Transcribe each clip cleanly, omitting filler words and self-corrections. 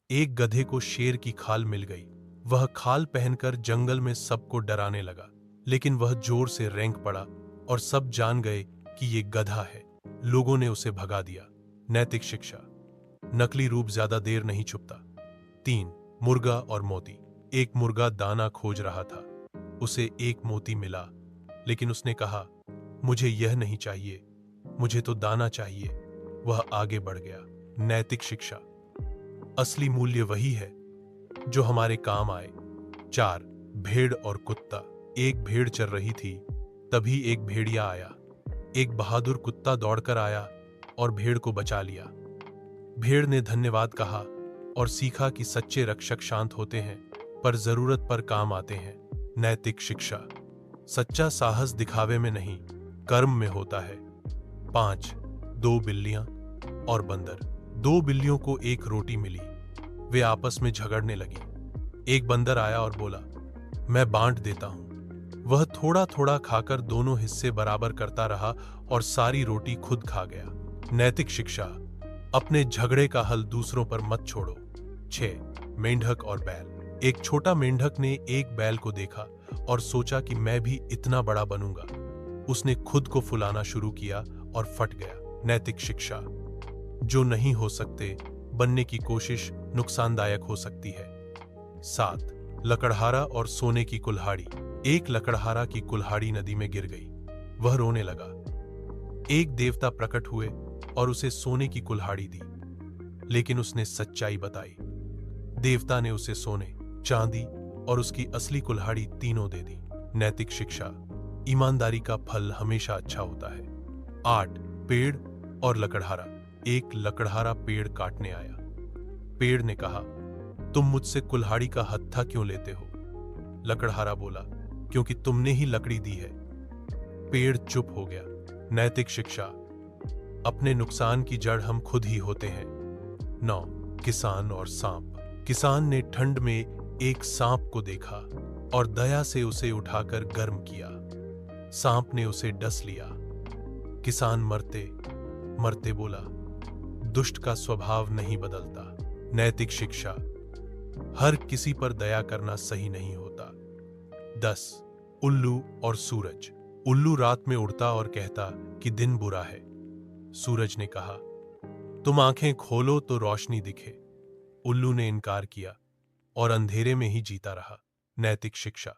एक गधे को शेर की खाल मिल गई। वह खाल पहनकर जंगल में सबको डराने लगा, लेकिन वह जोर से रेंग पड़ा और सब जान गए कि ये गधा है। लोगों ने उसे भगा दिया। नैतिक शिक्षा। नकली रूप ज्यादा देर नहीं छुपता। 3. मुर्गा और मोती। एक मुर्गा दाना खोज रहा था। उसे एक मोती मिला, लेकिन उसने कहा, मुझे यह नहीं चाहिए, मुझे तो दाना चाहिए। वह आगे बढ़ गया। नैतिक शिक्षा। असली मूल्य वही है जो हमारे काम आए। 4. भेड़ और कुत्ता। एक भेड़ चर रही थी, तभी एक भेड़िया आया। एक बहादुर कुत्ता दौड़कर आया और भेड़ को बचा लिया। भेड़ ने धन्यवाद कहा और सीखा कि सच्चे रक्षक शांत होते हैं, पर जरूरत पर काम आते हैं। नैतिक शिक्षा। सच्चा साहस दिखावे में नहीं, कर्म में होता है। 5. दो बिल्लियां और बंदर। दो बिल्लियों को एक रोटी मिली। वे आपस में झगड़ने लगी। एक बंदर आया और बोला, मैं बांट देता हूं। वह थोड़ा थोड़ा खाकर दोनों हिस्से बराबर करता रहा और सारी रोटी खुद खा गया। नैतिक शिक्षा। अपने झगड़े का हल दूसरों पर मत छोड़ो। 6. मेंढक और बैल। एक छोटा मेंढक ने एक बैल को देखा और सोचा कि मैं भी इतना बड़ा बनूंगा। उसने खुद को फुलाना शुरू किया और फट गया। नैतिक शिक्षा। जो नहीं हो सकते बनने की कोशिश नुकसानदायक हो सकती है। 7. लकड़हारा और सोने की कुल्हाड़ी। एक लकड़हारा की कुल्हाड़ी नदी में गिर गई। वह रोने लगा। एक देवता प्रकट हुए और उसे सोने की कुल्हाड़ी दी, लेकिन उसने सच्चाई बताई। देवता ने उसे सोने, चांदी और उसकी असली कुल्हाड़ी तीनों दे दी। नैतिक शिक्षा। ईमानदारी का फल हमेशा अच्छा होता है। 8. पेड़ और लकड़हारा। एक लकड़हारा पेड़ काटने आया। पेड़ ने कहा, तुम मुझसे कुल्हाड़ी का हत्था क्यों लेते हो? लकड़हारा बोला, क्योंकि तुमने ही लकड़ी दी है। पेड़ चुप हो गया। नैतिक शिक्षा। अपने नुकसान की जड़ हम खुद ही होते हैं। 9. किसान और सांप। किसान ने ठंड में एक सांप को देखा और दया से उसे उठाकर गर्म किया। सांप ने उसे डस लिया। किसान मरते मरते बोला, दुष्ट का स्वभाव नहीं बदलता। नैतिक शिक्षा। हर किसी पर दया करना सही नहीं होता। 10. उल्लू और सूरज। उल्लू रात में उड़ता और कहता कि दिन बुरा है। सूरज ने कहा, तुम आंखें खोलो तो रोशनी दिखे। उल्लू ने इनकार किया और अंधेरे में ही जीता रहा। नैतिक शिक्षा।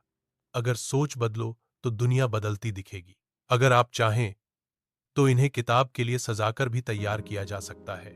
अगर सोच बदलो तो दुनिया बदलती दिखेगी। अगर आप चाहें तो इन्हें किताब के लिए सजाकर भी तैयार किया जा सकता है।